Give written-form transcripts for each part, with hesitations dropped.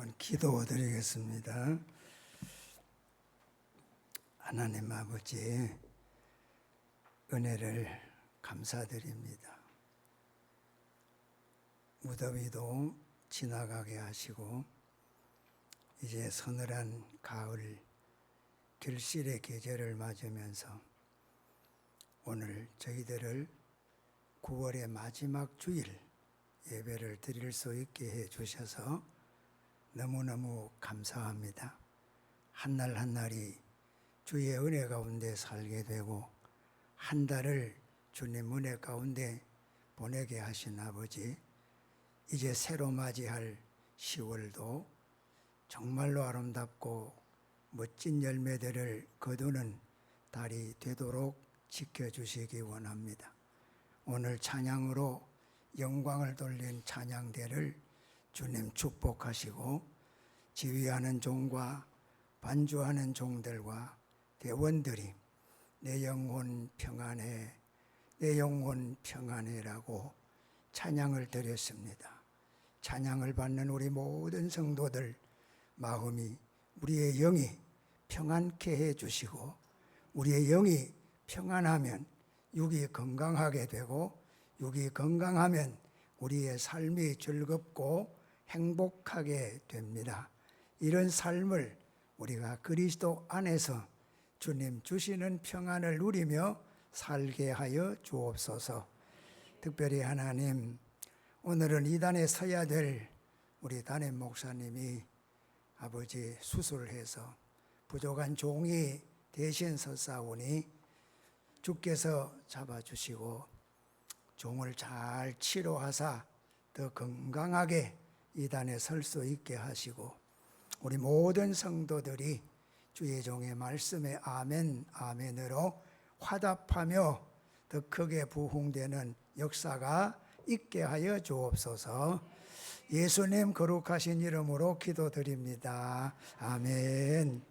한번 기도드리겠습니다. 하나님 아버지, 은혜를 감사드립니다. 무더위도 지나가게 하시고 이제 서늘한 가을 결실의 계절을 맞으면서 오늘 저희들을 9월의 마지막 주일 예배를 드릴 수 있게 해 주셔서 너무너무 감사합니다. 한날 한날이 주의 은혜 가운데 살게 되고 한 달을 주님 은혜 가운데 보내게 하신 아버지, 이제 새로 맞이할 10월도 정말로 아름답고 멋진 열매들을 거두는 달이 되도록 지켜주시기 원합니다. 오늘 찬양으로 영광을 돌린 찬양대를 주님 축복하시고 지휘하는 종과 반주하는 종들과 대원들이 내 영혼 평안해, 내 영혼 평안해라고 찬양을 드렸습니다. 찬양을 받는 우리 모든 성도들 마음이, 우리의 영이 평안케 해주시고 우리의 영이 평안하면 육이 건강하게 되고 육이 건강하면 우리의 삶이 즐겁고 행복하게 됩니다. 이런 삶을 우리가 그리스도 안에서 주님 주시는 평안을 누리며 살게 하여 주옵소서. 특별히 하나님, 오늘은 이 단에 서야 될 우리 담임 목사님이 아버지 수술해서 부족한 종이 대신 섰사오니 주께서 잡아주시고 종을 잘 치료하사 더 건강하게 이 단에 설 수 있게 하시고 우리 모든 성도들이 주의 종의 말씀에 아멘 아멘으로 화답하며 더 크게 부흥되는 역사가 있게 하여 주옵소서. 예수님 거룩하신 이름으로 기도드립니다. 아멘.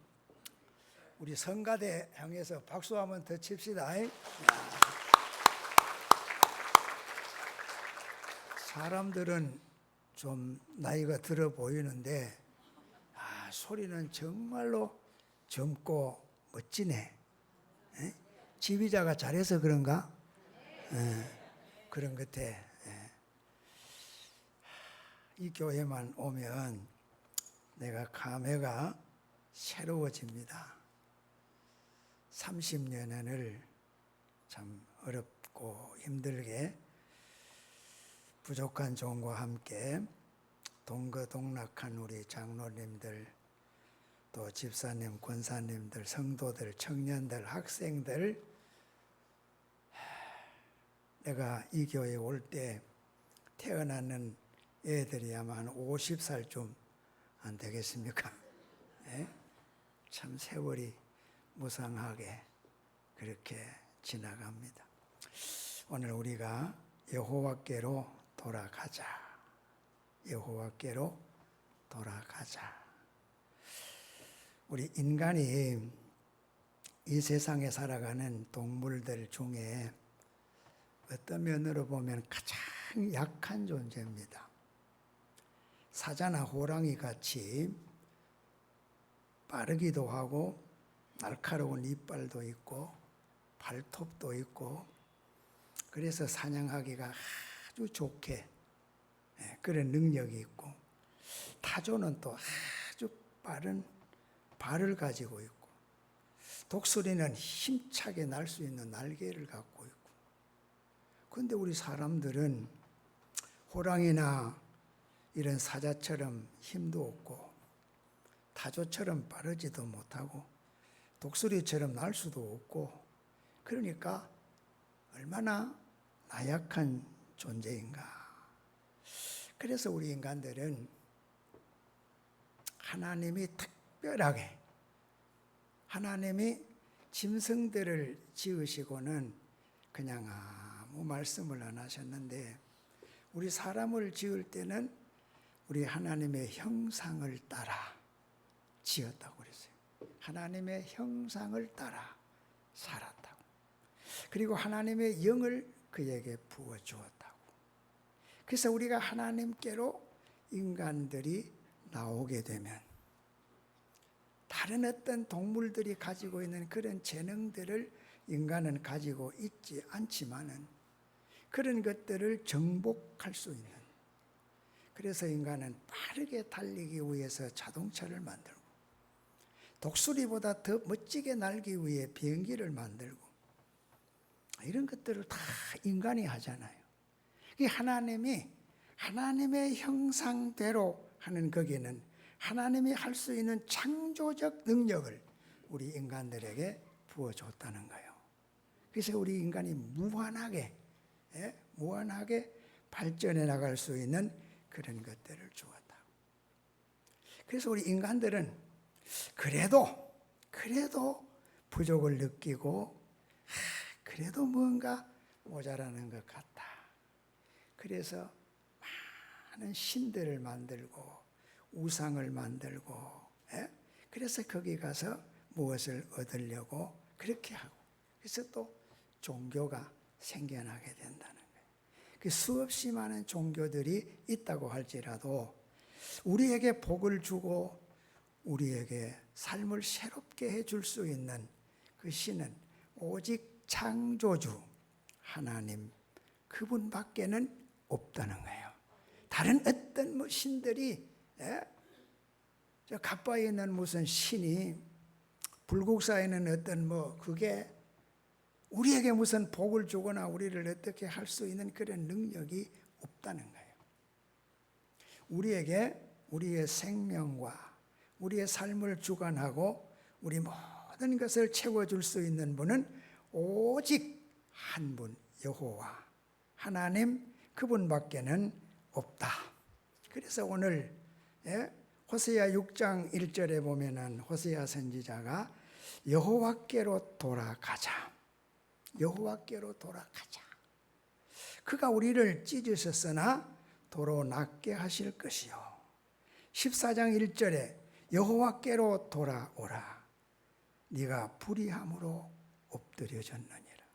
우리 성가대 향해서 박수 한번 더 칩시다. 사람들은 좀 나이가 들어 보이는데 소리는 정말로 젊고 멋지네. 지휘자가 잘해서 그런가? 그런 것 같아. 이 교회만 오면 내가 감회가 새로워집니다. 30년을 참 어렵고 힘들게 부족한 종과 함께 동거동락한 우리 장로님들, 또 집사님, 권사님들, 성도들, 청년들, 학생들, 내가 이 교회에 올 때 태어나는 애들이 아마 한 50살쯤 안 되겠습니까? 참 세월이 무상하게 그렇게 지나갑니다. 오늘 우리가 여호와께로 돌아가자. 여호와께로 돌아가자. 우리 인간이 이 세상에 살아가는 동물들 중에 어떤 면으로 보면 가장 약한 존재입니다. 사자나 호랑이 같이 빠르기도 하고 날카로운 이빨도 있고 발톱도 있고 그래서 사냥하기가 아주 좋게 그런 능력이 있고 타조는 또 아주 빠른 발을 가지고 있고 독수리는 힘차게 날 수 있는 날개를 갖고 있고 그런데 우리 사람들은 호랑이나 이런 사자처럼 힘도 없고 타조처럼 빠르지도 못하고 독수리처럼 날 수도 없고 그러니까 얼마나 나약한 존재인가. 그래서 우리 인간들은 하나님이 특별하게 하나님이 짐승들을 지으시고는 그냥 아무 말씀을 안 하셨는데 우리 사람을 지을 때는 우리 하나님의 형상을 따라 지었다고 그랬어요. 하나님의 형상을 따라 살았다고. 그리고 하나님의 영을 그에게 부어주었다고. 그래서 우리가 하나님께로 인간들이 나오게 되면 다른 어떤 동물들이 가지고 있는 그런 재능들을 인간은 가지고 있지 않지만은 그런 것들을 정복할 수 있는, 그래서 인간은 빠르게 달리기 위해서 자동차를 만들고 독수리보다 더 멋지게 날기 위해 비행기를 만들고 이런 것들을 다 인간이 하잖아요. 이 하나님의 형상대로 하는 거기는 하나님이 할 수 있는 창조적 능력을 우리 인간들에게 부어줬다는 거예요. 그래서 우리 인간이 무한하게 발전해 나갈 수 있는 그런 것들을 주었다. 그래서 우리 인간들은 그래도 부족을 느끼고 그래도 뭔가 모자라는 것 같다. 그래서 많은 신들을 만들고 우상을 만들고, 그래서 거기 가서 무엇을 얻으려고 그렇게 하고, 그래서 또 종교가 생겨나게 된다는 거예요. 그 수없이 많은 종교들이 있다고 할지라도 우리에게 복을 주고 우리에게 삶을 새롭게 해줄 수 있는 그 신은 오직 창조주 하나님 그분밖에는 없다는 거예요. 다른 어떤 신들이, 저 갑바에 있는 무슨 신이, 불국사에 있는 어떤 그게 우리에게 무슨 복을 주거나 우리를 어떻게 할 수 있는 그런 능력이 없다는 거예요. 우리에게 우리의 생명과 우리의 삶을 주관하고 우리 모든 것을 채워줄 수 있는 분은 오직 한 분, 여호와 하나님 그분밖에는 없다. 그래서 오늘 호세아 6장 1절에 보면은 호세아 선지자가 여호와께로 돌아가자. 여호와께로 돌아가자. 그가 우리를 찢으셨으나 도로 낫게 하실 것이요. 14장 1절에 여호와께로 돌아오라. 네가 불의함으로 엎드려졌느니라.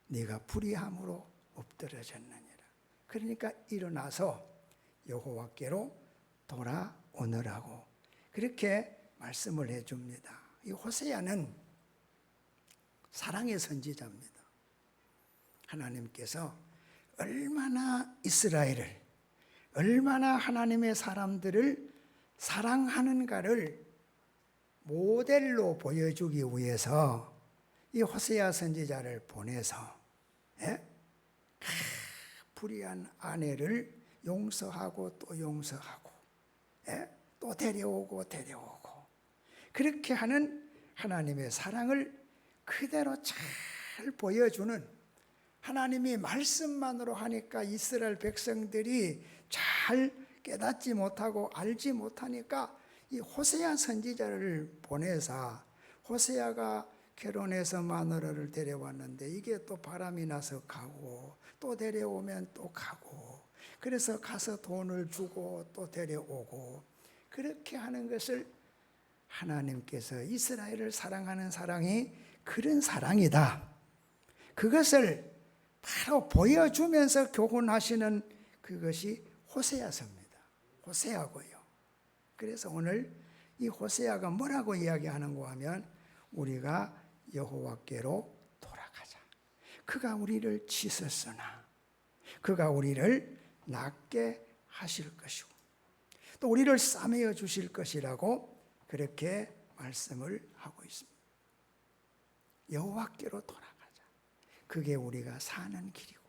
네가 불의함으로 엎드려졌느니라. 그러니까 일어나서 여호와께로 돌아오느라고 그렇게 말씀을 해줍니다. 이 호세아는 사랑의 선지자입니다. 하나님께서 얼마나 이스라엘을, 얼마나 하나님의 사람들을 사랑하는가를 모델로 보여주기 위해서 이 호세아 선지자를 보내서 불의한 아내를 용서하고 또 용서하고 또 데려오고 그렇게 하는 하나님의 사랑을 그대로 잘 보여주는, 하나님이 말씀만으로 하니까 이스라엘 백성들이 잘 깨닫지 못하고 알지 못하니까 이 호세아 선지자를 보내서 호세아가 결혼해서 마누라를 데려왔는데 이게 또 바람이 나서 가고 또 데려오면 또 가고, 그래서 가서 돈을 주고 또 데려오고 그렇게 하는 것을 하나님께서 이스라엘을 사랑하는 사랑이 그런 사랑이다. 그것을 바로 보여주면서 교훈하시는 그것이 호세아서입니다. 호세아고요. 그래서 오늘 이 호세아가 뭐라고 이야기하는가 하면 우리가 여호와께로 돌아가자. 그가 우리를 찢었으나 그가 우리를 낫게 하실 것이고 또 우리를 싸매어 주실 것이라고 그렇게 말씀을 하고 있습니다. 여호와께로 돌아가자. 그게 우리가 사는 길이고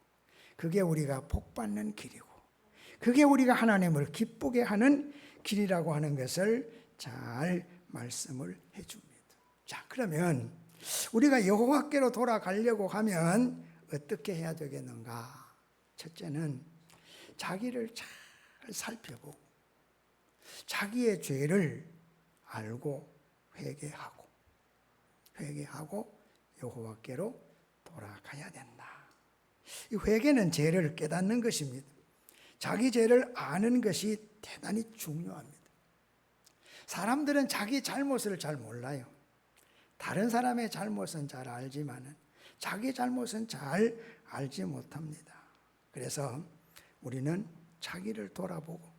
그게 우리가 복받는 길이고 그게 우리가 하나님을 기쁘게 하는 길이라고 하는 것을 잘 말씀을 해줍니다. 자, 그러면 우리가 여호와께로 돌아가려고 하면 어떻게 해야 되겠는가? 첫째는 자기를 잘 살펴보고 자기의 죄를 알고 회개하고 여호와께로 돌아가야 된다. 이 회개는 죄를 깨닫는 것입니다. 자기 죄를 아는 것이 대단히 중요합니다. 사람들은 자기 잘못을 잘 몰라요. 다른 사람의 잘못은 잘 알지만 자기 잘못은 잘 알지 못합니다. 그래서 우리는 자기를 돌아보고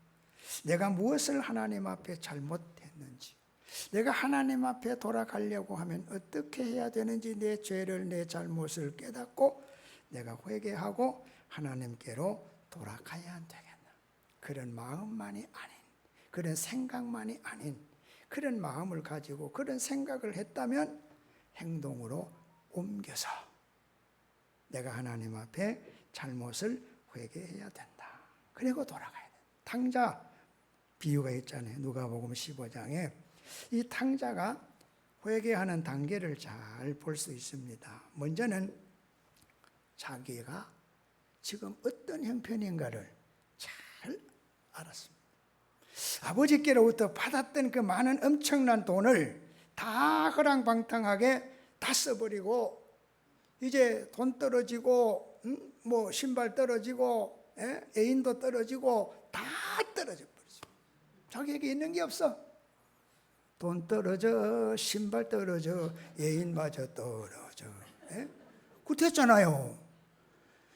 내가 무엇을 하나님 앞에 잘못했는지, 내가 하나님 앞에 돌아가려고 하면 어떻게 해야 되는지 내 죄를, 내 잘못을 깨닫고 내가 회개하고 하나님께로 돌아가야 되겠나. 그런 마음만이 아닌, 그런 생각만이 아닌 그런 마음을 가지고 그런 생각을 했다면 행동으로 옮겨서 내가 하나님 앞에 잘못을 회개해야 된다. 그리고 돌아가야 된다. 탕자 비유가 있잖아요. 누가복음 15장에 이 탕자가 회개하는 단계를 잘 볼 수 있습니다. 먼저는 자기가 지금 어떤 형편인가를 잘 알았습니다. 아버지께로부터 받았던 그 많은 엄청난 돈을 다 허랑방탕하게 다 써버리고 이제 돈 떨어지고 뭐 신발 떨어지고 애인도 떨어지고 다 떨어져 버리죠. 자기에게 있는 게 없어. 돈 떨어져, 신발 떨어져, 애인마저 떨어져. 그랬잖아요.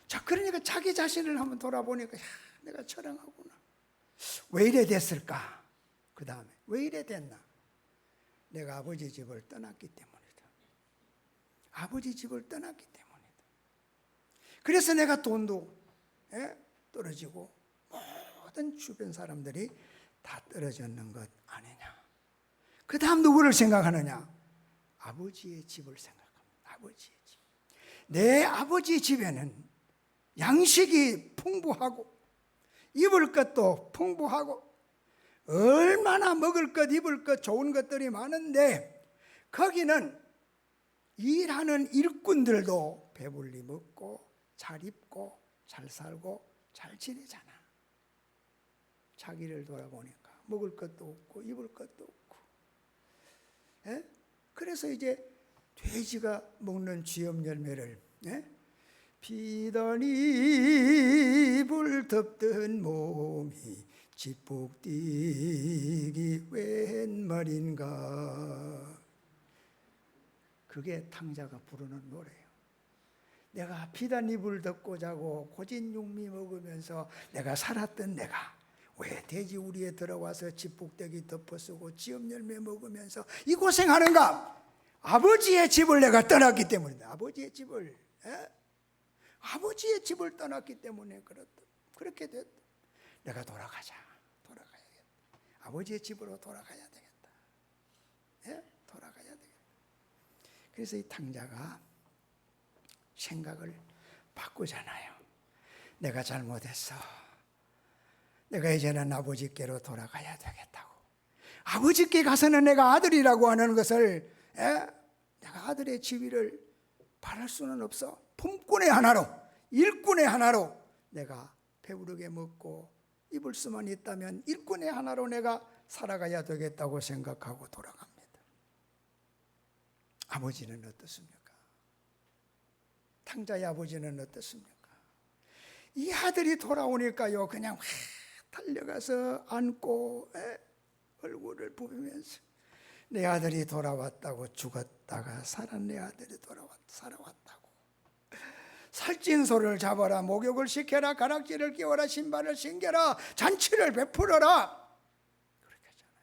자, 그러니까 자기 자신을 한번 돌아보니까 내가 처량하구나. 왜 이래 됐을까? 그 다음에 왜 이래 됐나? 내가 아버지 집을 떠났기 때문이다. 아버지 집을 떠났기 때문이다. 그래서 내가 돈도 떨어지고 모든 주변 사람들이 다 떨어졌는 것 아니냐. 그 다음 누구를 생각하느냐? 아버지의 집을 생각합니다. 아버지의 집. 내 아버지 집에는 양식이 풍부하고 입을 것도 풍부하고 얼마나 먹을 것, 입을 것 좋은 것들이 많은데 거기는 일하는 일꾼들도 배불리 먹고 잘 입고 잘 살고 잘 지내잖아. 자기를 돌아보니까 먹을 것도 없고 입을 것도 없고. 그래서 이제 돼지가 먹는 쥐염 열매를 비단 이불 덮던 몸이 지푹 뛰기 웬 말인가. 그게 탕자가 부르는 노래예요. 내가 비단 이불 덮고 자고 고진 육미 먹으면서 내가 살았던 내가 왜 돼지 우리에 들어와서 지푹대기 덮어쓰고 지엄 열매 먹으면서 이 고생하는가? 아버지의 집을 내가 떠났기 때문이다. 아버지의 집을 아버지의 집을 떠났기 때문에 그렇게 됐다. 내가 돌아가야겠다. 아버지의 집으로 돌아가야 되겠다. 돌아가야 되겠다. 그래서 이 탕자가 생각을 바꾸잖아요. 내가 잘못했어. 내가 이제는 아버지께로 돌아가야 되겠다고. 아버지께 가서는 내가 아들이라고 하는 것을 내가 아들의 지위를 바랄 수는 없어. 품꾼의 하나로, 일꾼의 하나로 내가 배부르게 먹고 입을 수만 있다면 일꾼의 하나로 내가 살아가야 되겠다고 생각하고 돌아갑니다. 아버지는 어떻습니까? 탕자의 아버지는 어떻습니까? 이 아들이 돌아오니까요, 그냥 달려가서 안고 얼굴을 부비면서 내 아들이 돌아왔다고. 죽었다가 살은 내 아들이 살아왔다고. 살찐소를 잡아라, 목욕을 시켜라, 가락지를 끼워라, 신발을 신겨라, 잔치를 베풀어라. 그렇게 하잖아요.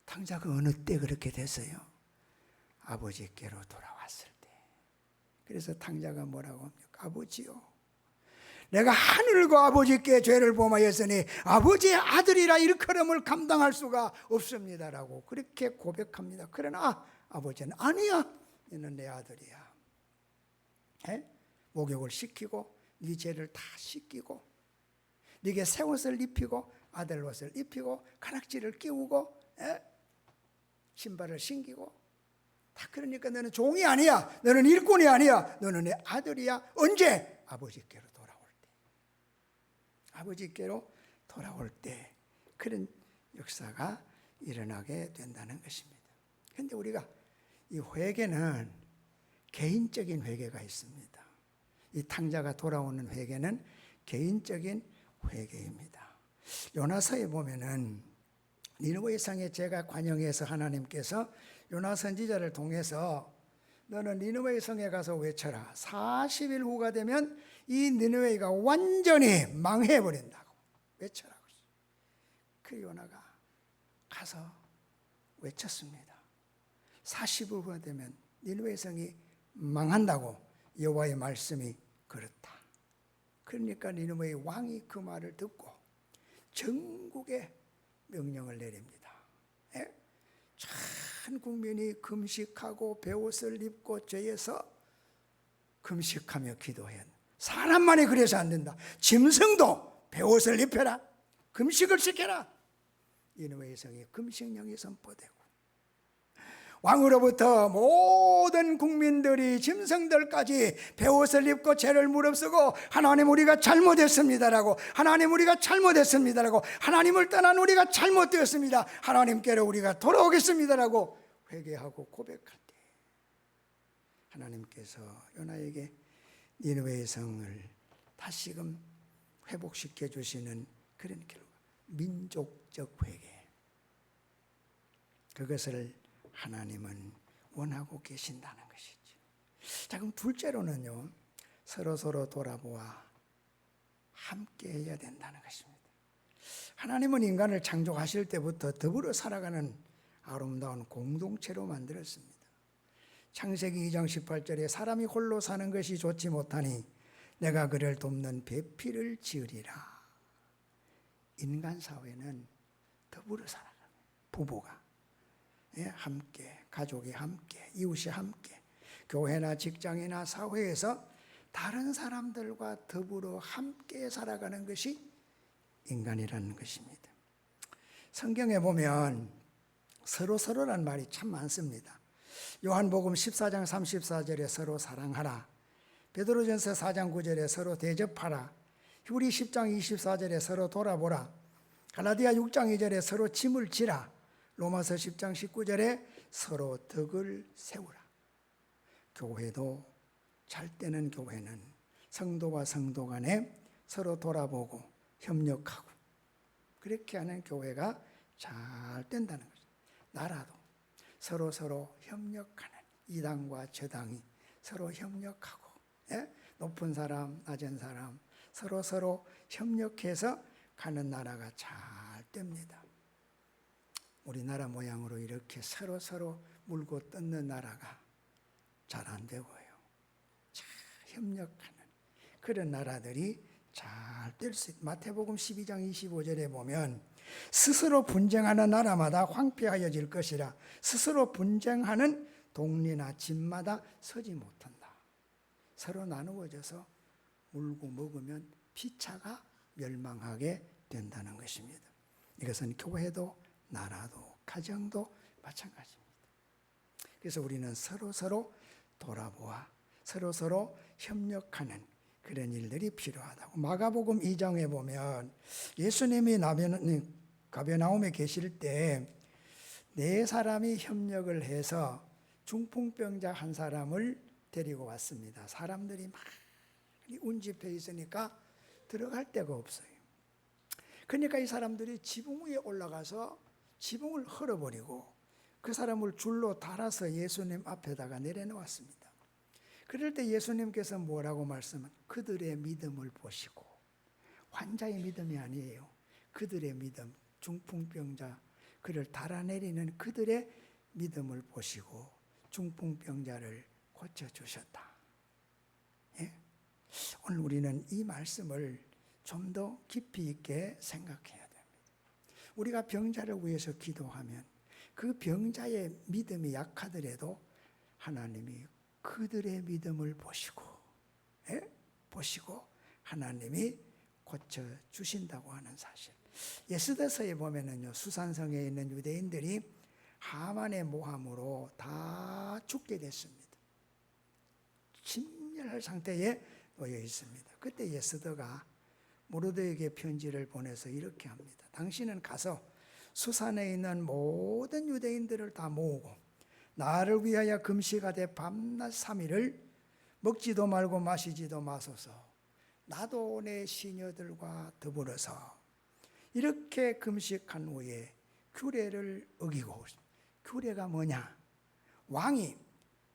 탕자가 어느 때 그렇게 됐어요? 아버지께로 돌아왔을 때. 그래서 탕자가 뭐라고 합니까? 아버지요, 내가 하늘과 아버지께 죄를 범하였으니 아버지의 아들이라 일컬음을 감당할 수가 없습니다라고 그렇게 고백합니다. 그러나 아버지는 아니야, 너는 내 아들이야. 목욕을 시키고 네 죄를 다 씻기고 네게 새 옷을 입히고 아들 옷을 입히고 가락지를 끼우고 신발을 신기고 다. 그러니까 너는 종이 아니야, 너는 일꾼이 아니야, 너는 내 아들이야. 언제? 아버지께로 돌아올 때. 아버지께로 돌아올 때 그런 역사가 일어나게 된다는 것입니다. 그런데 우리가 이 회개는 개인적인 회개가 있습니다. 이 탕자가 돌아오는 회개는 개인적인 회개입니다. 요나서에 보면은 니느웨 성에 제가 관영해서 하나님께서 요나 선지자를 통해서 너는 니느웨 성에 가서 외쳐라. 40일 후가 되면 이 니느웨가 완전히 망해버린다고 외쳐라. 그 요나가 가서 외쳤습니다. 40후가 되면 니느웨 성이 망한다고 여호와의 말씀이 그렇다. 그러니까 니느웨의 왕이 그 말을 듣고 전국에 명령을 내립니다. 예? 전 국민이 금식하고 베옷을 입고 죄에서 금식하며 기도해야 한다. 사람만이 그래서 안 된다. 짐승도 베옷을 입혀라. 금식을 시켜라. 니느웨의 성에 금식령이 선포되고 왕으로부터 모든 국민들이 짐승들까지 베옷을 입고 죄를 무릅쓰고 하나님 우리가 잘못했습니다라고, 하나님 우리가 잘못했습니다라고, 하나님을 떠난 우리가 잘못되었습니다, 하나님께로 우리가 돌아오겠습니다라고 회개하고 고백할 때 하나님께서 요나에게 니느웨의 성을 다시금 회복시켜 주시는 그런 결과, 민족적 회개, 그것을 하나님은 원하고 계신다는 것이죠. 자, 그럼 둘째로는요, 서로 돌아보아 함께 해야 된다는 것입니다. 하나님은 인간을 창조하실 때부터 더불어 살아가는 아름다운 공동체로 만들었습니다. 창세기 2장 18절에 사람이 홀로 사는 것이 좋지 못하니 내가 그를 돕는 배필을 지으리라. 인간 사회는 더불어 살아가는, 부부가 함께, 가족이 함께, 이웃이 함께, 교회나 직장이나 사회에서 다른 사람들과 더불어 함께 살아가는 것이 인간이라는 것입니다. 성경에 보면 서로라는 말이 참 많습니다. 요한복음 14장 34절에 서로 사랑하라, 베드로전서 4장 9절에 서로 대접하라, 히브리 10장 24절에 서로 돌아보라, 갈라디아 6장 2절에 서로 짐을 지라, 로마서 10장 19절에 서로 덕을 세우라. 교회도 잘 되는 교회는 성도와 성도 간에 서로 돌아보고 협력하고 그렇게 하는 교회가 잘 된다는 거죠. 나라도 서로 협력하는, 이 당과 저 당이 서로 협력하고, 높은 사람, 낮은 사람 서로 협력해서 가는 나라가 잘 됩니다. 우리나라 모양으로 이렇게 서로 물고 뜯는 나라가 잘 안 되고요. 잘 협력하는 그런 나라들이 잘 될 수 있다. 마태복음 12장 25절에 보면 스스로 분쟁하는 나라마다 황폐하여질 것이라, 스스로 분쟁하는 동리나 집마다 서지 못한다. 서로 나누어져서 물고 먹으면 피차가 멸망하게 된다는 것입니다. 이것은 교회도 나라도 가정도 마찬가지입니다. 그래서 우리는 서로 돌아보아 서로 협력하는 그런 일들이 필요하다고. 마가복음 2장에 보면 예수님이 가베나움에 계실 때 네 사람이 협력을 해서 중풍병자 한 사람을 데리고 왔습니다. 사람들이 많이 운집해 있으니까 들어갈 데가 없어요. 그러니까 이 사람들이 지붕 위에 올라가서 지붕을 헐어버리고 그 사람을 줄로 달아서 예수님 앞에다가 내려놓았습니다. 그럴 때 예수님께서 뭐라고 말씀은, 그들의 믿음을 보시고, 환자의 믿음이 아니에요. 그들의 믿음, 중풍병자 그를 달아내리는 그들의 믿음을 보시고 중풍병자를 고쳐주셨다. 예? 오늘 우리는 이 말씀을 좀 더 깊이 있게 생각해야 됩니다. 우리가 병자를 위해서 기도하면 그 병자의 믿음이 약하더라도 하나님이 그들의 믿음을 보시고, 보시고 하나님이 고쳐주신다고 하는 사실. 에스더서에 보면은요, 수산성에 있는 유대인들이 하만의 모함으로 다 죽게 됐습니다. 진멸할 상태에 놓여 있습니다. 그때 에스더가 모르드에게 편지를 보내서 이렇게 합니다. 당신은 가서 수산에 있는 모든 유대인들을 다 모으고 나를 위하여 금식하되 밤낮 3일을 먹지도 말고 마시지도 마소서. 나도 내 시녀들과 더불어서 이렇게 금식한 후에 규례를 어기고, 규례가 뭐냐? 왕이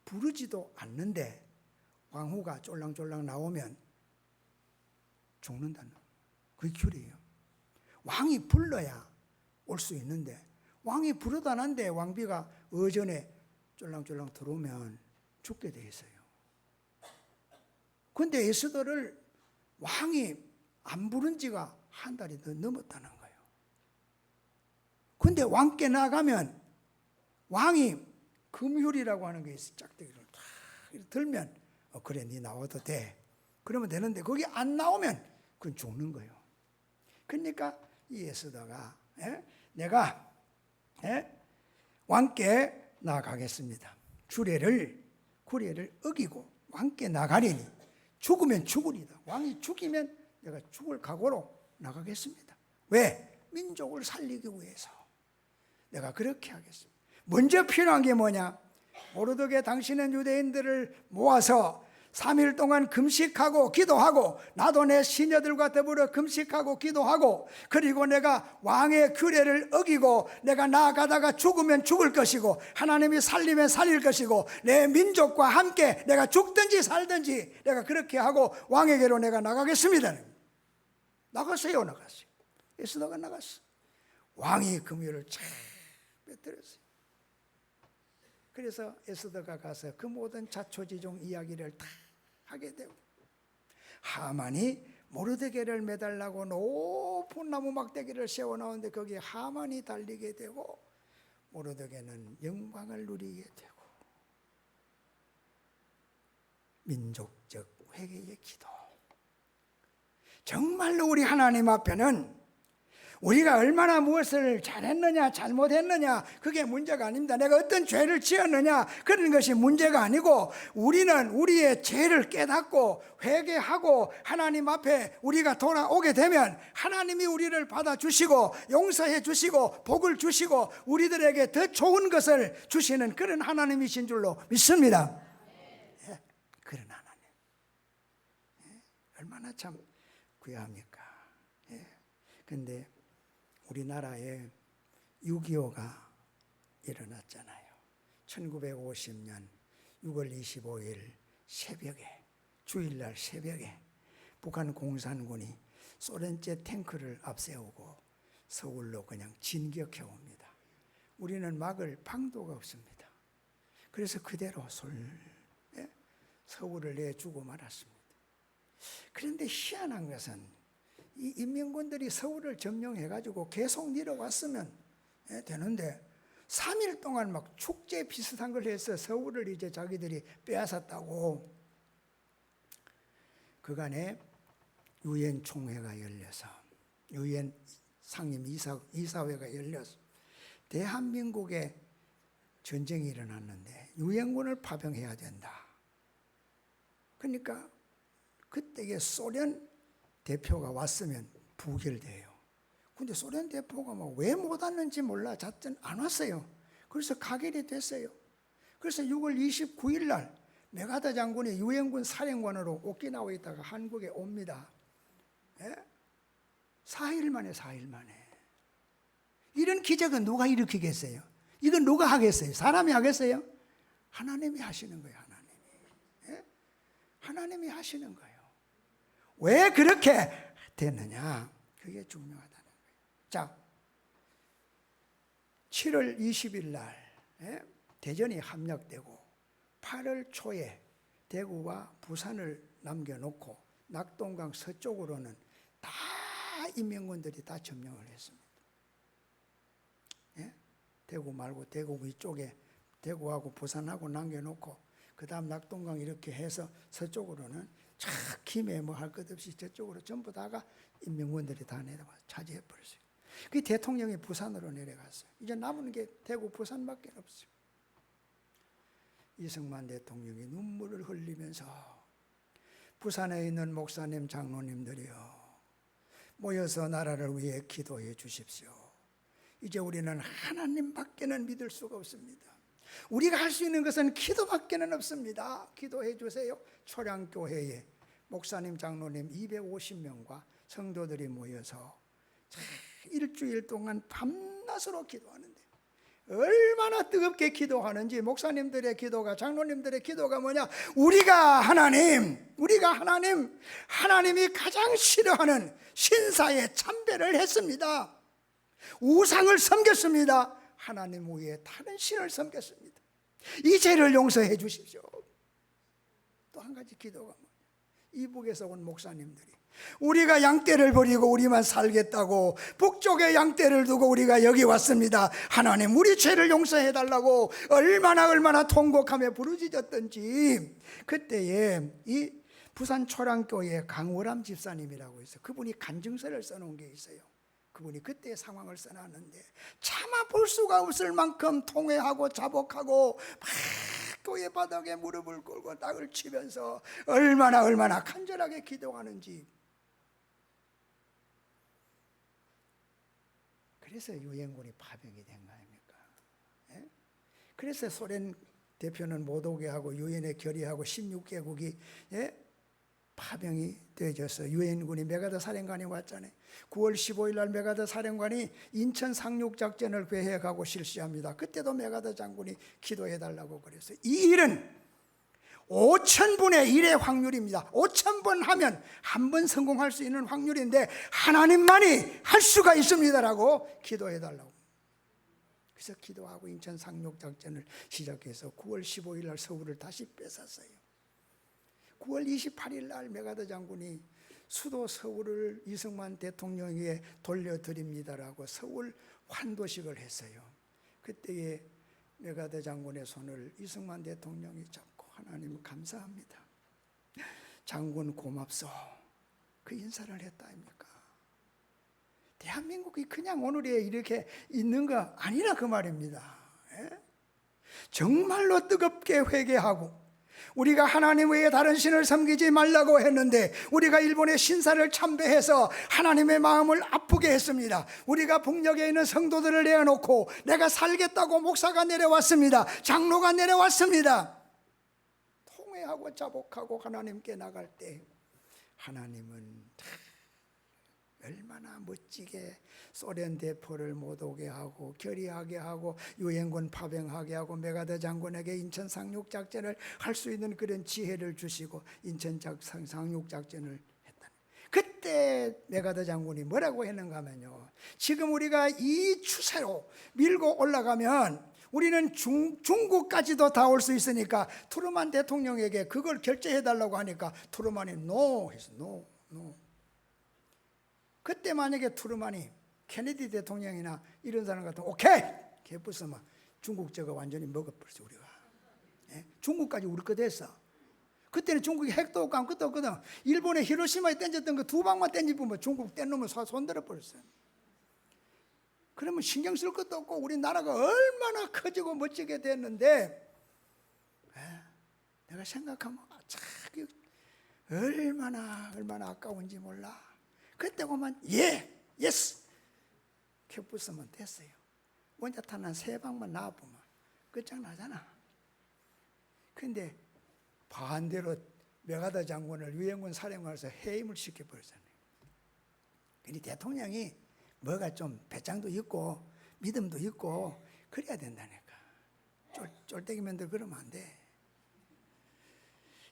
부르지도 않는데 왕후가 쫄랑쫄랑 나오면 죽는다는, 그게 규례예요. 왕이 불러야 올 수 있는데 왕이 부르다는데 왕비가 어전에 쫄랑쫄랑 들어오면 죽게 돼 있어요. 근데 에스더를 왕이 안 부른 지가 한 달이 더 넘었다는 거예요. 근데 왕께 나가면 왕이 금휼이라고 하는 게 있어. 짝대기를 탁 들면 그래 네 나와도 돼. 그러면 되는데 거기 안 나오면 그건 죽는 거예요. 그러니까 이 에스더가 내가 왕께 나가겠습니다. 구례를 어기고 왕께 나가리니 죽으면 죽으리다. 왕이 죽이면 내가 죽을 각오로 나가겠습니다. 왜? 민족을 살리기 위해서 내가 그렇게 하겠습니다. 먼저 필요한 게 뭐냐? 모르드게 당신은 유대인들을 모아서 3일 동안 금식하고 기도하고 나도 내 시녀들과 더불어 금식하고 기도하고 그리고 내가 왕의 규례를 어기고 내가 나아가다가 죽으면 죽을 것이고 하나님이 살리면 살릴 것이고 내 민족과 함께 내가 죽든지 살든지 내가 그렇게 하고 왕에게로 내가 나가겠습니다. 나갔어요. 에스더가 나갔어. 왕이 금휼을 쫙 빼뜨렸어요. 그래서 에스더가 가서 그 모든 자초지종 이야기를 다 하게 되고 하만이 모르드게를 매달라고 높은 나무 막대기를 세워놓았는데 거기에 하만이 달리게 되고 모르드게는 영광을 누리게 되고 민족적 회개의 기도. 정말로 우리 하나님 앞에는 우리가 얼마나 무엇을 잘했느냐 잘못했느냐 그게 문제가 아닙니다. 내가 어떤 죄를 지었느냐 그런 것이 문제가 아니고 우리는 우리의 죄를 깨닫고 회개하고 하나님 앞에 우리가 돌아오게 되면 하나님이 우리를 받아주시고 용서해 주시고 복을 주시고 우리들에게 더 좋은 것을 주시는 그런 하나님이신 줄로 믿습니다. 그런 하나님 얼마나 참 귀합니까? 그런데 우리나라에 6.25가 일어났잖아요. 1950년 6월 25일 새벽에 주일날 새벽에 북한 공산군이 소련제 탱크를 앞세우고 서울로 그냥 진격해 옵니다. 우리는 막을 방도가 없습니다. 그래서 그대로 서울을 내주고 말았습니다. 그런데 희한한 것은 이 인민군들이 서울을 점령해가지고 계속 내려왔으면 되는데 3일 동안 막 축제 비슷한 걸 해서 서울을 이제 자기들이 빼앗았다고. 그간에 유엔 총회가 열려서 유엔 상임 이사회가 열려서 대한민국에 전쟁이 일어났는데 유엔군을 파병해야 된다. 그러니까 그때에 소련 대표가 왔으면 부결돼요. 근데 소련 대표가 왜 못 왔는지 몰라 잤든 안 왔어요. 그래서 가결이 됐어요. 그래서 6월 29일 날 메가다 장군이 유엔군 사령관으로 오키나와에 있다가 한국에 옵니다. 4일 만에. 이런 기적은 누가 일으키겠어요? 이건 누가 하겠어요? 사람이 하겠어요? 하나님이 하시는 거예요. 하나님이 하시는 거예요. 왜 그렇게 됐느냐? 그게 중요하다는 거예요. 자, 7월 20일 날 대전이 함락되고 8월 초에 대구와 부산을 남겨놓고 낙동강 서쪽으로는 다 인민군들이 다 점령을 했습니다. 대구 말고 대구 위쪽에 대구하고 부산하고 남겨놓고 그 다음 낙동강 이렇게 해서 서쪽으로는 김에 뭐 할 것 없이 저쪽으로 전부 다가 인민군들이 다 내려와 차지해버렸어요. 그 대통령이 부산으로 내려갔어요. 이제 남은 게 대구 부산밖에 없어요. 이승만 대통령이 눈물을 흘리면서 부산에 있는 목사님 장로님들이요 모여서 나라를 위해 기도해 주십시오. 이제 우리는 하나님밖에는 믿을 수가 없습니다. 우리가 할 수 있는 것은 기도밖에는 없습니다. 기도해 주세요. 초량교회에 목사님 장로님 250명과 성도들이 모여서 일주일 동안 밤낮으로 기도하는데 얼마나 뜨겁게 기도하는지 목사님들의 기도가 장로님들의 기도가 뭐냐? 우리가 하나님이 가장 싫어하는 신사에 참배를 했습니다. 우상을 섬겼습니다. 하나님 외에 다른 신을 섬겼습니다. 이 죄를 용서해 주십시오. 또 한 가지 기도가 이북에서 온 목사님들이 우리가 양떼를 버리고 우리만 살겠다고 북쪽에 양떼를 두고 우리가 여기 왔습니다. 하나님 우리 죄를 용서해 달라고 얼마나 통곡하며 부르짖었던지. 그때에 이 부산 초랑교회 강월암 집사님이라고 있어요. 그분이 간증서를 써놓은 게 있어요. 그분이 그때의 상황을 써놨는데 차마 볼 수가 없을 만큼 통회하고 자복하고 막 교회 바닥에 무릎을 꿇고 땅을 치면서 얼마나 간절하게 기도하는지. 그래서 유엔군이 파병이 된 거 아닙니까? 예? 그래서 소련 대표는 못 오게 하고 유엔에 결의하고 16개국이 파병이 되어져서 유엔군이 메가더 사령관이 왔잖아요. 9월 15일 날 메가더 사령관이 인천 상륙작전을 계획하고 실시합니다. 그때도 메가더 장군이 기도해달라고 그랬어요. 이 일은 5,000분의 1의 확률입니다. 5,000번 하면 한 번 성공할 수 있는 확률인데 하나님만이 할 수가 있습니다라고 기도해달라고. 그래서 기도하고 인천 상륙작전을 시작해서 9월 15일 날 서울을 다시 뺏었어요. 9월 28일 날 메가더 장군이 수도 서울을 이승만 대통령에게 돌려드립니다라고 서울 환도식을 했어요. 그때에 메가더 장군의 손을 이승만 대통령이 잡고 하나님 감사합니다. 장군 고맙소. 그 인사를 했다 아닙니까? 대한민국이 그냥 오늘에 이렇게 있는 거 아니라 그 말입니다. 정말로 뜨겁게 회개하고 우리가 하나님 외에 다른 신을 섬기지 말라고 했는데 우리가 일본의 신사를 참배해서 하나님의 마음을 아프게 했습니다. 우리가 북녘에 있는 성도들을 내어놓고 내가 살겠다고 목사가 내려왔습니다. 장로가 내려왔습니다. 통회하고 자복하고 하나님께 나갈 때 하나님은 얼마나 멋지게 소련 대포를 못 오게 하고 결의하게 하고 유엔군 파병하게 하고 메가더 장군에게 인천 상륙작전을 할 수 있는 그런 지혜를 주시고 인천 상륙작전을 했다. 그때 메가더 장군이 뭐라고 했는가 하면요, 지금 우리가 이 추세로 밀고 올라가면 우리는 중국까지도 다 올 수 있으니까 트루만 대통령에게 그걸 결제해달라고 하니까 트루만이 no 해서 no. 그때 만약에 트루만이 케네디 대통령이나 이런 사람 같으면 오케이! 개뿔서면 중국 저거 완전히 먹어버렸어 우리가. 중국까지 우리 거 됐어. 그때는 중국이 핵도 없고 아무것도 없거든. 일본의 히로시마에 던졌던 거 2방만 던지면 중국 뗀 놈은 손들어 버렸어요. 그러면 신경 쓸 것도 없고 우리나라가 얼마나 커지고 멋지게 됐는데 내가 생각하면 얼마나 아까운지 몰라. 그때 보면 예스 켜부으면 됐어요. 원자탄 한 3방만 놔보면 끝장나잖아. 근데 반대로 메가더 장군을 유엔군 사령관에서 해임을 시켜버렸잖아요. 근데 대통령이 뭐가 좀 배짱도 있고 믿음도 있고 그래야 된다니까. 쫄대기면들 그러면 안 돼.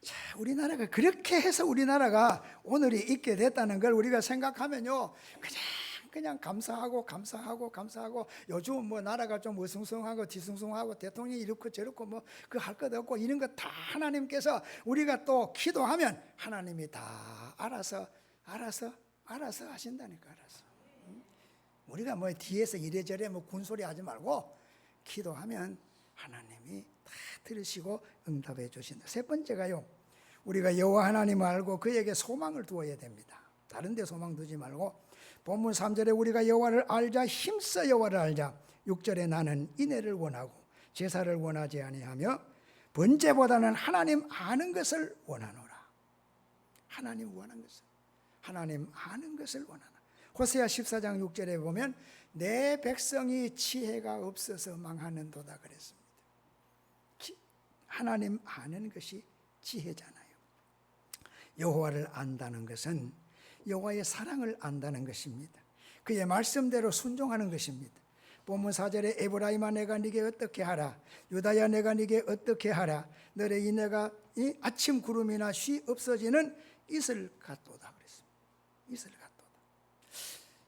자, 우리나라가 그렇게 해서 우리나라가 오늘이 있게 됐다는 걸 우리가 생각하면요, 그냥 감사하고 요즘 뭐 나라가 좀 어승성하고 뒤숭숭하고 대통령이 이렇고 저렇고 뭐 그 할 것 없고 이런 거 다 하나님께서 우리가 또 기도하면 하나님이 다 알아서 하신다니까. 알아서. 우리가 뭐 뒤에서 이래저래 뭐 군소리 하지 말고 기도하면 하나님이 다 들으시고 응답해 주신다. 세 번째가요, 우리가 여호와 하나님을 알고 그에게 소망을 두어야 됩니다. 다른 데 소망 두지 말고 본문 3절에 우리가 여호와를 알자, 힘써 여호와를 알자. 6절에 나는 인애를 원하고 제사를 원하지 아니하며 번제보다는 하나님 아는 것을 원하노라. 하나님 아는 것을 원하노라. 호세아 14장 6절에 보면 내 백성이 지혜가 없어서 망하는도다 그랬습니다. 하나님 아는 것이 지혜잖아요. 여호와를 안다는 것은 여호와의 사랑을 안다는 것입니다. 그의 말씀대로 순종하는 것입니다. 본문 4절에 에브라임아 내가 네게 어떻게 하라, 유다야 내가 네게 어떻게 하라, 너의 인애가 이 아침 구름이나 쉬 없어지는 이슬 같도다 그랬습니다. 이슬 같도다.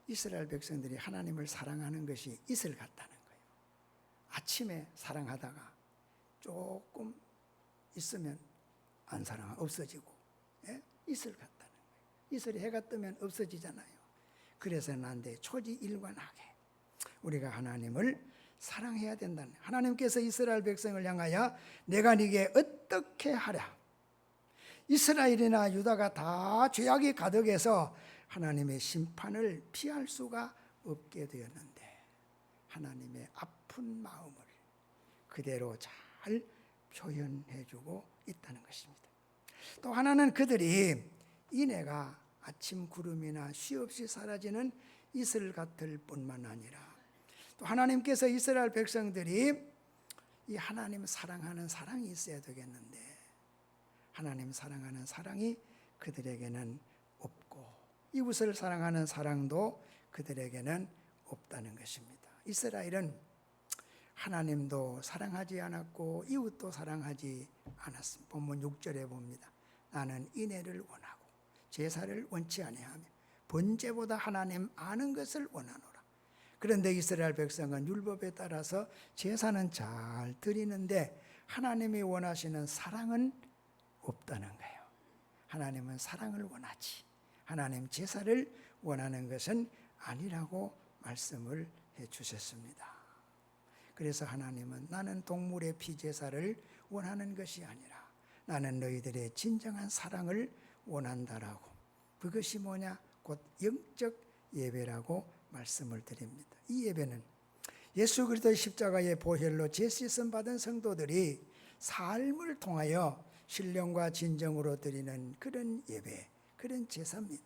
이스라엘 백성들이 하나님을 사랑하는 것이 이슬 같다는 거예요. 아침에 사랑하다가 조금 있으면 안 사랑, 없어지고, 예? 이슬 같다는 거예요. 이슬이 해가 뜨면 없어지잖아요. 그래서는 안 돼. 초지일관하게 우리가 하나님을 사랑해야 된다는 거예요. 하나님께서 이스라엘 백성을 향하여 내가 네게 어떻게 하랴. 이스라엘이나 유다가 다 죄악이 가득해서 하나님의 심판을 피할 수가 없게 되었는데 하나님의 아픈 마음을 그대로 잘 표현해주고 있다는 것입니다. 또 하나는 그들이 이내가 아침 구름이나 쉬없이 사라지는 이슬 같을 뿐만 아니라 또 하나님께서 이스라엘 백성들이 이 하나님 사랑하는 사랑이 있어야 되겠는데 하나님 사랑하는 사랑이 그들에게는 없고 이웃을 사랑하는 사랑도 그들에게는 없다는 것입니다. 이스라엘은 하나님도 사랑하지 않았고 이웃도 사랑하지 않았습니다. 본문 6절에 봅니다. 나는 인애를 원하고 제사를 원치 아니하며 번제보다 하나님 아는 것을 원하노라. 그런데 이스라엘 백성은 율법에 따라서 제사는 잘 드리는데 하나님이 원하시는 사랑은 없다는 거예요. 하나님은 사랑을 원하지 하나님 제사를 원하는 것은 아니라고 말씀을 해 주셨습니다. 그래서 하나님은 나는 동물의 피제사를 원하는 것이 아니라 나는 너희들의 진정한 사랑을 원한다라고 그것이 뭐냐? 곧 영적 예배라고 말씀을 드립니다. 이 예배는 예수 그리스도의 십자가의 보혈로 죄 씻음 받은 성도들이 삶을 통하여 신령과 진정으로 드리는 그런 예배, 그런 제사입니다.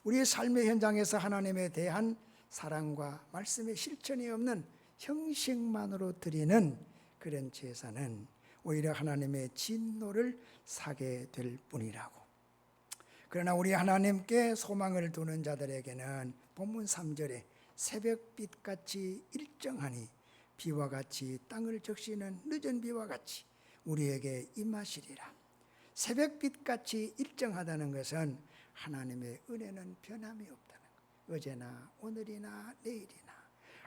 우리의 삶의 현장에서 하나님에 대한 사랑과 말씀의 실천이 없는 형식만으로 드리는 그런 제사는 오히려 하나님의 진노를 사게 될 뿐이라고. 그러나 우리 하나님께 소망을 두는 자들에게는 본문 3절에 새벽빛같이 일정하니 비와 같이 땅을 적시는 늦은 비와 같이 우리에게 임하시리라. 새벽빛같이 일정하다는 것은 하나님의 은혜는 변함이 없다는 것. 어제나 오늘이나 내일이나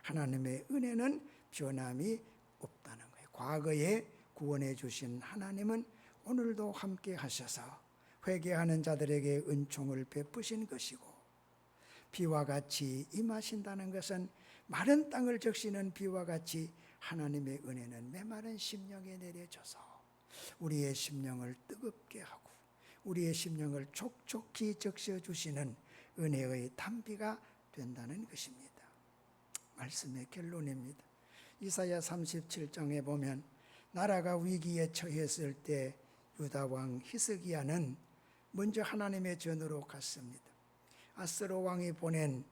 하나님의 은혜는 변함이 없다는 거예요. 과거에 구원해 주신 하나님은 오늘도 함께 하셔서 회개하는 자들에게 은총을 베푸신 것이고 비와 같이 임하신다는 것은 마른 땅을 적시는 비와 같이 하나님의 은혜는 메마른 심령에 내려져서 우리의 심령을 뜨겁게 하고 우리의 심령을 촉촉히 적셔주시는 은혜의 단비가 된다는 것입니다. 말씀의 결론입니다. 이사야 37장에 보면 나라가 위기에 처했을 때 유다 왕 히스기야는 먼저 하나님의 전으로 갔습니다. 아스로 왕이 보낸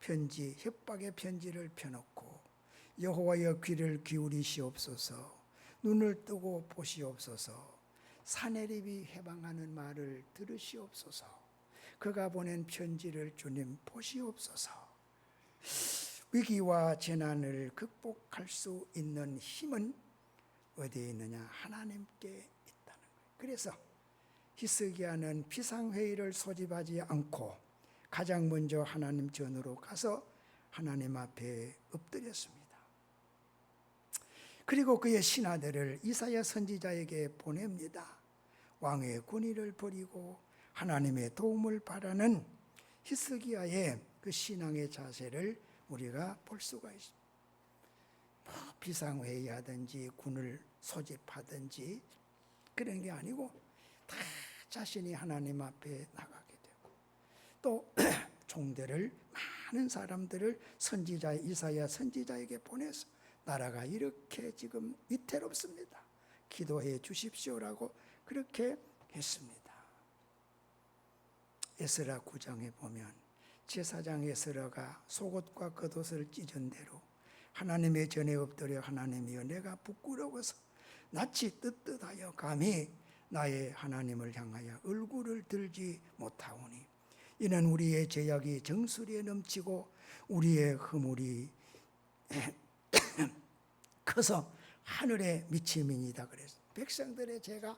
편지, 협박의 편지를 펴놓고 여호와여 귀를 기울이시옵소서, 눈을 뜨고 보시옵소서, 사내립이 해방하는 말을 들으시옵소서, 그가 보낸 편지를 주님 보시옵소서. 위기와 재난을 극복할 수 있는 힘은 어디에 있느냐? 하나님께 있다는 거예요. 그래서 히스기야는 비상회의를 소집하지 않고 가장 먼저 하나님 전으로 가서 하나님 앞에 엎드렸습니다. 그리고 그의 신하들을 이사야 선지자에게 보냅니다. 왕의 군의를 버리고 하나님의 도움을 바라는 히스기야의 그 신앙의 자세를 우리가 볼 수가 있습니다. 비상회의하든지 군을 소집하든지 그런 게 아니고 다 자신이 하나님 앞에 나가게 되고 또 종들을 많은 사람들을 선지자 이사야 선지자에게 보내서 나라가 이렇게 지금 위태롭습니다. 기도해 주십시오라고 그렇게 했습니다. 에스라 9장에 보면 제사장 에스라가 속옷과 겉옷을 찢은 대로 하나님의 전에 엎드려 하나님이여 내가 부끄러워서 낯이 뜨뜻하여 감히 나의 하나님을 향하여 얼굴을 들지 못하오니 이는 우리의 죄악이 정수리에 넘치고 우리의 허물이 커서 하늘에 미침이니이다 그랬어요. 백성들의 죄가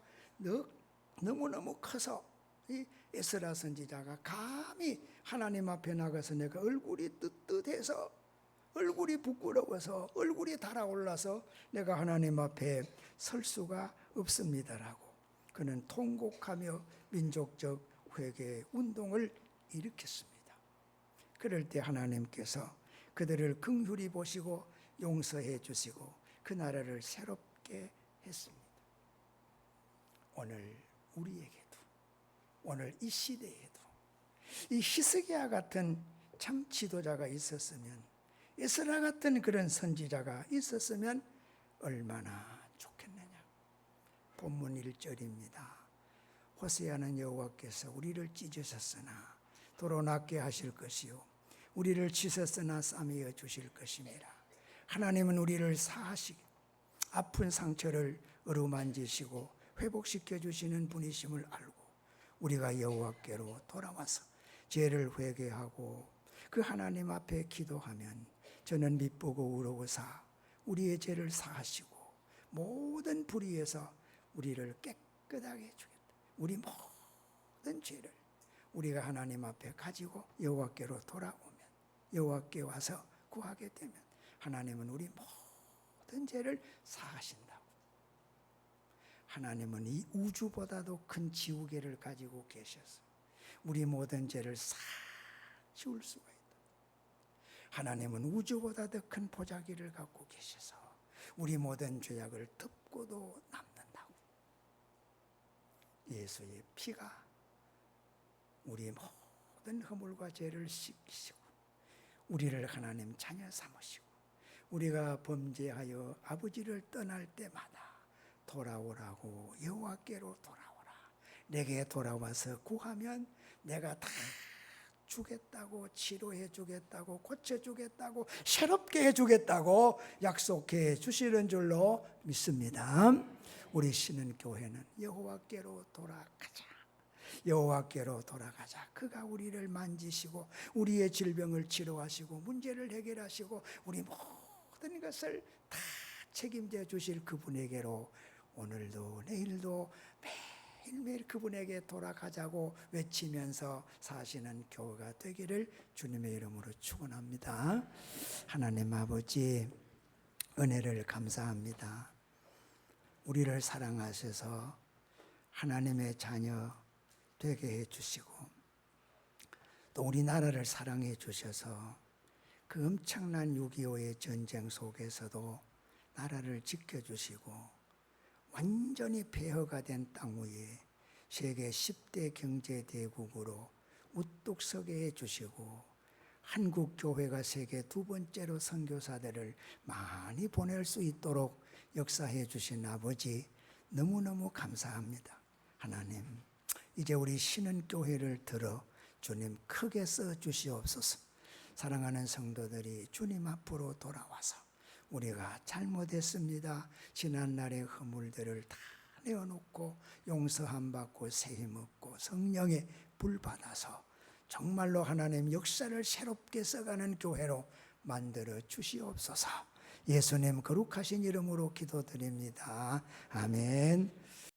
너무너무 커서 이 에스라 선지자가 감히 하나님 앞에 나가서 내가 얼굴이 뜨뜻해서, 얼굴이 부끄러워서, 얼굴이 달아올라서 내가 하나님 앞에 설 수가 없습니다라고 그는 통곡하며 민족적 회개 운동을 일으켰습니다. 그럴 때 하나님께서 그들을 긍휼히 보시고 용서해 주시고 그 나라를 새롭게 했습니다. 오늘 우리에게도, 오늘 이 시대에도 이 히스기야 같은 참 지도자가 있었으면, 에스라 같은 그런 선지자가 있었으면 얼마나 좋겠느냐. 본문 1절입니다. 호세아는 여호와께서 우리를 찢으셨으나 도로 낫게 하실 것이요 우리를 치셨으나 싸매어 주실 것입니다. 하나님은 우리를 사하시고 아픈 상처를 어루만지시고 회복시켜 주시는 분이심을 알고 우리가 여호와께로 돌아와서 죄를 회개하고 그 하나님 앞에 기도하면 저는 미쁘고 의로우사 우리의 죄를 사하시고 모든 불의에서 우리를 깨끗하게 해주겠다. 우리 모든 죄를 우리가 하나님 앞에 가지고 여호와께로 돌아오면, 여호와께 와서 구하게 되면 하나님은 우리 모든 죄를 사하신다고. 하나님은 이 우주보다도 큰 지우개를 가지고 계셔서 우리 모든 죄를 싹 지울 수가 있다. 하나님은 우주보다 더 큰 보자기를 갖고 계셔서 우리 모든 죄악을 덮고도 남는다고. 예수의 피가 우리 모든 허물과 죄를 씻기시고 우리를 하나님 자녀 삼으시고 우리가 범죄하여 아버지를 떠날 때마다 돌아오라고, 여호와께로 돌아오라, 내게 돌아와서 구하면 내가 다 주겠다고, 치료해 주겠다고, 고쳐 주겠다고, 새롭게 해 주겠다고 약속해 주시는 줄로 믿습니다. 우리 신은교회는 여호와께로 돌아가자, 여호와께로 돌아가자. 그가 우리를 만지시고 우리의 질병을 치료하시고 문제를 해결하시고 우리 모든 것을 다 책임져 주실 그분에게로 오늘도 내일도 매일매일 그분에게 돌아가자고 외치면서 사시는 교회가 되기를 주님의 이름으로 축원합니다. 하나님 아버지, 은혜를 감사합니다. 우리를 사랑하셔서 하나님의 자녀 되게 해주시고 또 우리나라를 사랑해 주셔서 그 엄청난 6.25의 전쟁 속에서도 나라를 지켜주시고 완전히 폐허가 된 땅 위에 세계 10대 경제대국으로 우뚝 서게 해주시고 한국 교회가 세계 두 번째로 선교사들을 많이 보낼 수 있도록 역사해 주신 아버지 너무너무 감사합니다. 하나님, 이제 우리 신은교회를 들어 주님 크게 써주시옵소서. 사랑하는 성도들이 주님 앞으로 돌아와서 우리가 잘못했습니다, 지난날의 허물들을 다 내어놓고 용서함 받고 세임 얻고 성령의 불 받아서 정말로 하나님 역사를 새롭게 써가는 교회로 만들어 주시옵소서. 예수님 거룩하신 이름으로 기도드립니다. 아멘.